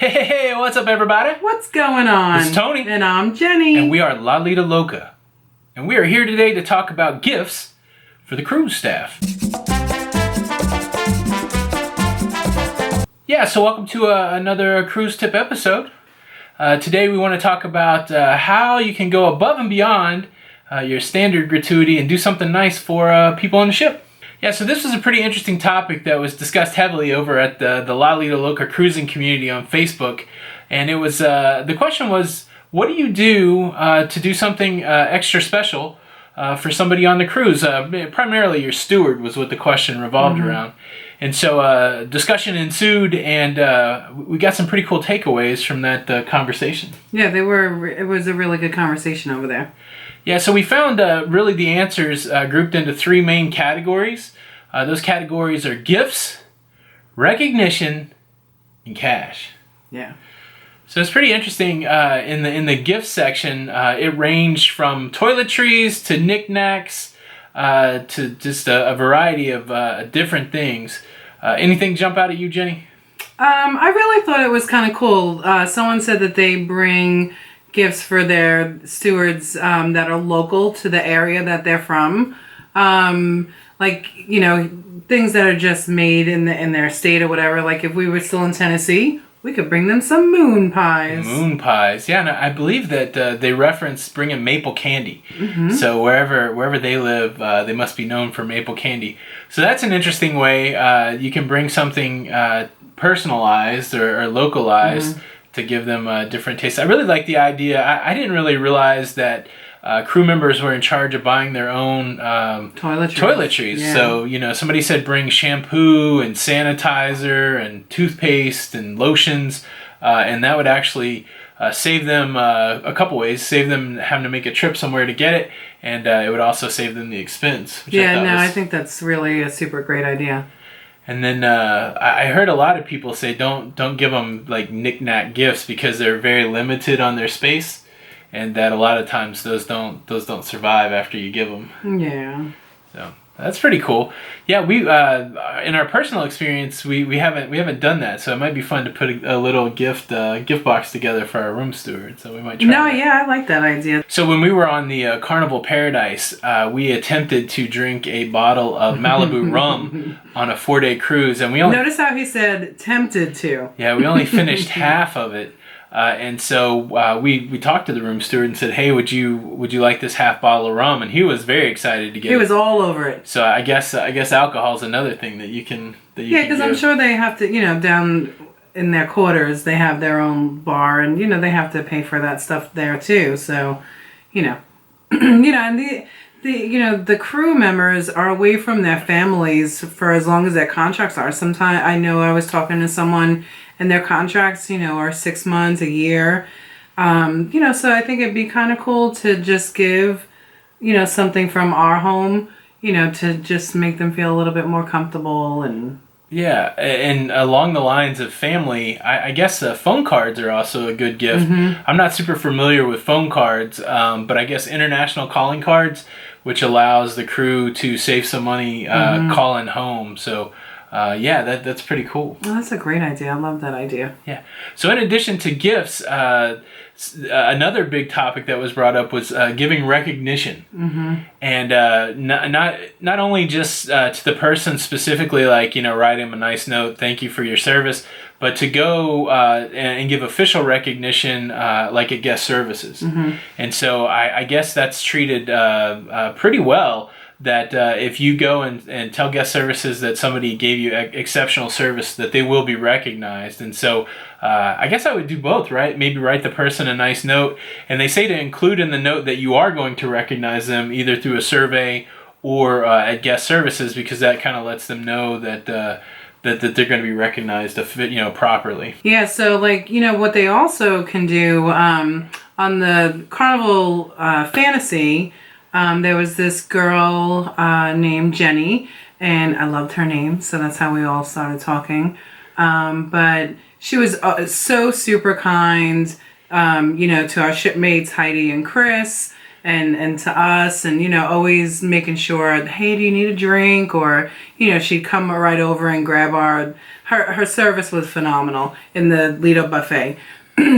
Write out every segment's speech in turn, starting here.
Hey, what's up, everybody? What's going on? This is Tony. And I'm Jenny. And we are Lido Loca. And we are here today to talk about gifts for the cruise staff. Yeah, so welcome to another cruise tip episode. Today we want to talk about how you can go above and beyond your standard gratuity and do something nice for people on the ship. Yeah, so this was a pretty interesting topic that was discussed heavily over at the Lido Loca cruising community on Facebook. And it was the question was, what do you do to do something extra special for somebody on the cruise? Primarily your steward was what the question revolved around. And so discussion ensued, and we got some pretty cool takeaways from that conversation. Yeah, it was a really good conversation over there. Yeah, so we found really the answers grouped into three main categories. Those categories are gifts, recognition, and cash. Yeah. So it's pretty interesting. In the gift section, it ranged from toiletries to knickknacks to just a variety of different things. Anything jump out at you, Jenny? I really thought it was kind of cool. Someone said that they bring gifts for their stewards that are local to the area that they're from. Like, you know, things that are just made in their state or whatever. Like if we were still in Tennessee, we could bring them some moon pies. Moon pies, yeah. And I believe that they reference bringing maple candy. So wherever they live, they must be known for maple candy. So that's an interesting way. You can bring something personalized or localized to give them different tastes. I really like the idea. I didn't really realize that crew members were in charge of buying their own toiletries. Yeah. So, you know, somebody said bring shampoo and sanitizer and toothpaste and lotions, and that would actually save them a couple ways. Save them having to make a trip somewhere to get it, and it would also save them the expense. Which I think that's really a super great idea. And then I heard a lot of people say don't give them like knick-knack gifts because they're very limited on their space. And that a lot of times those don't survive after you give them. Yeah. So that's pretty cool. Yeah, we in our personal experience we haven't done that. So it might be fun to put a little gift box together for our room steward. So we might try. No, that. yeah, I like that idea. So when we were on the Carnival Paradise, we attempted to drink a bottle of Malibu rum on a 4-day cruise, and we only notice how he said tempted to. Yeah, we only finished half of it. And so we talked to the room steward and said, "Hey, would you like this half bottle of rum?" And he was very excited to get it. He was all over it. So I guess alcohol is another thing that you can because I'm sure they have to, you know, down in their quarters they have their own bar, and you know they have to pay for that stuff there too. So, you know, and the crew members are away from their families for as long as their contracts are. Sometimes I know I was talking to someone and their contracts, you know, are 6 months, a year. So I think it'd be kind of cool to just give, you know, something from our home, you know, to just make them feel a little bit more comfortable and. Yeah, and along the lines of family, I guess phone cards are also a good gift. I'm not super familiar with phone cards, but I guess international calling cards, which allows the crew to save some money calling home. So. That's pretty cool. Oh, that's a great idea. I love that idea. Yeah. So in addition to gifts, another big topic that was brought up was giving recognition, and not only just to the person specifically, like, you know, write him a nice note, thank you for your service, but to go and give official recognition like at guest services. And so I guess that's treated pretty well. That if you go and tell guest services that somebody gave you exceptional service, that they will be recognized. And so I guess I would do both, right? Maybe write the person a nice note. And they say to include in the note that you are going to recognize them either through a survey or at guest services, because that kind of lets them know that they're going to be recognized, properly. Yeah, so like, you know, what they also can do on the Carnival Fantasy. There was this girl named Jenny, and I loved her name, so that's how we all started talking. But she was so super kind, to our shipmates Heidi and Chris, and to us, and, you know, always making sure, hey, do you need a drink? Or, you know, she'd come right over and grab her service was phenomenal in the Lido buffet.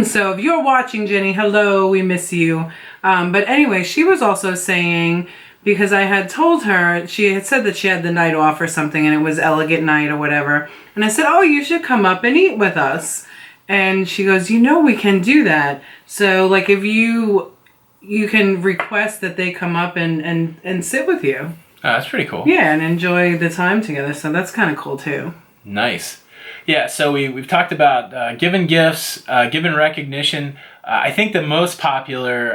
So if you're watching, Jenny, hello, we miss you. But anyway, she was also saying, because I had told her, she had said that she had the night off or something, and it was elegant night or whatever. And I said, oh, you should come up and eat with us. And she goes, you know, we can do that. So, like, if you can request that they come up and sit with you. Oh, that's pretty cool. Yeah, and enjoy the time together. So that's kind of cool, too. Nice. Yeah, so we've talked about giving gifts, giving recognition. I think the most popular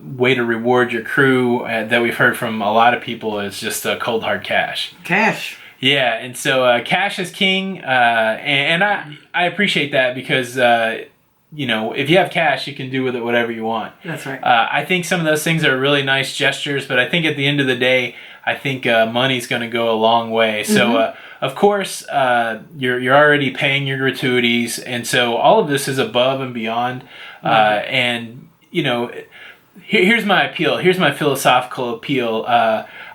way to reward your crew that we've heard from a lot of people is just cold hard cash. Cash. Yeah, and so cash is king, and I appreciate that because, you know, if you have cash, you can do with it whatever you want. That's right. I think some of those things are really nice gestures, but I think at the end of the day, I think money's going to go a long way. So, of course, you're already paying your gratuities, and so all of this is above and beyond. And, you know, here's my appeal. Here's my philosophical appeal.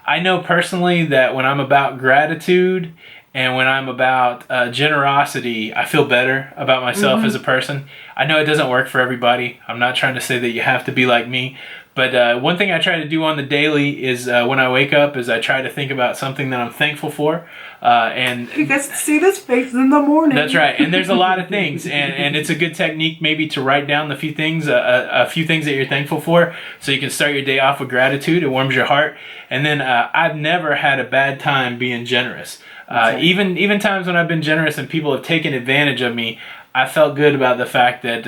I know personally that when I'm about gratitude and when I'm about generosity, I feel better about myself as a person. I know it doesn't work for everybody. I'm not trying to say that you have to be like me. But one thing I try to do on the daily is when I wake up is I try to think about something that I'm thankful for. And you guys see this face in the morning. That's right. And there's a lot of things. And it's a good technique maybe to write down a few things that you're thankful for so you can start your day off with gratitude. It warms your heart. And then I've never had a bad time being generous. Even times when I've been generous and people have taken advantage of me, I felt good about the fact that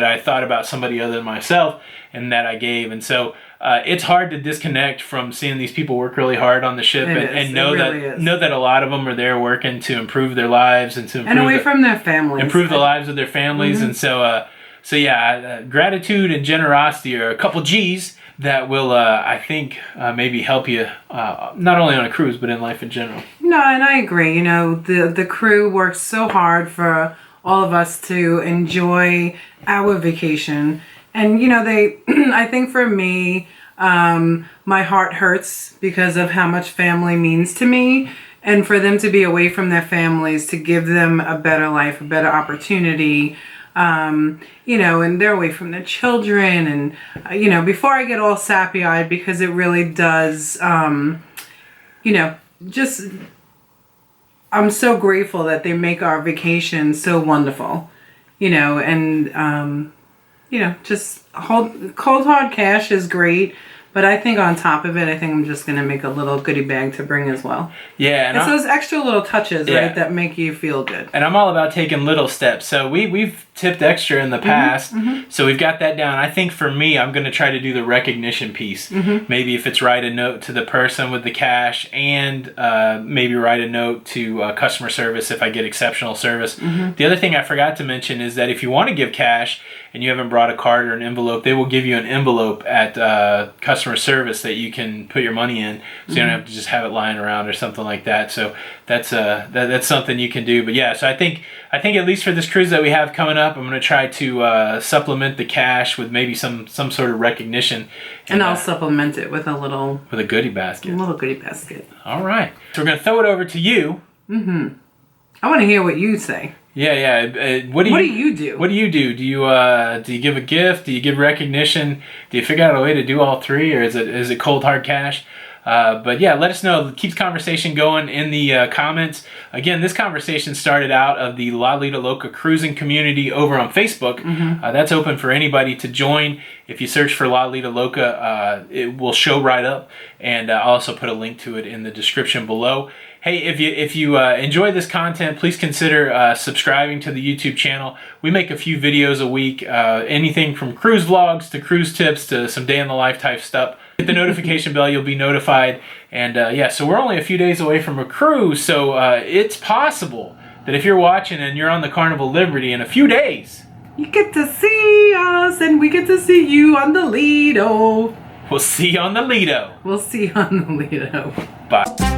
I thought about somebody other than myself and that I gave. And so it's hard to disconnect from seeing these people work really hard on the ship and know that a lot of them are there working to improve their lives and to improve from their families. Improve the lives of their families. And so gratitude and generosity are a couple G's that will, I think, maybe help you not only on a cruise but in life in general. No, and I agree. You know, the crew works so hard for all of us to enjoy our vacation. And, you know, I think for me, my heart hurts because of how much family means to me. And for them to be away from their families, to give them a better life, a better opportunity, you know, and they're away from their children. And, you know, before I get all sappy-eyed, because it really does, you know, just... I'm so grateful that they make our vacation so wonderful, you know, and, you know, just cold hard cash is great. But I think on top of it, I think I'm just going to make a little goodie bag to bring as well. Yeah. It's those extra little touches, right, that make you feel good. And I'm all about taking little steps. So we've tipped extra in the past. So we've got that down. I think for me, I'm going to try to do the recognition piece. Maybe if it's write a note to the person with the cash and maybe write a note to customer service if I get exceptional service. The other thing I forgot to mention is that if you want to give cash and you haven't brought a card or an envelope, they will give you an envelope at customer service that you can put your money in, so you don't have to just have it lying around or something like that. So that's something you can do. But yeah, so I think at least for this cruise that we have coming up, I'm going to try to supplement the cash with maybe some sort of recognition, and I'll supplement it with a goodie basket. A little goodie basket. All right, so we're going to throw it over to you. I want to hear what you say. Yeah. What do you do? What do you do? Do you give a gift? Do you give recognition? Do you figure out a way to do all three, or is it cold hard cash? But yeah, let us know. Keep the conversation going in the comments. Again, this conversation started out of the Lido Loca cruising community over on Facebook. That's open for anybody to join. If you search for Lido Loca, it will show right up, and I'll also put a link to it in the description below. Hey, if you enjoy this content, please consider subscribing to the YouTube channel. We make a few videos a week, anything from cruise vlogs to cruise tips to some day in the life type stuff. Hit the notification bell, you'll be notified. And so we're only a few days away from a cruise, so it's possible that if you're watching and you're on the Carnival Liberty in a few days, you get to see us and we get to see you on the Lido. We'll see you on the Lido. We'll see you on the Lido. Bye.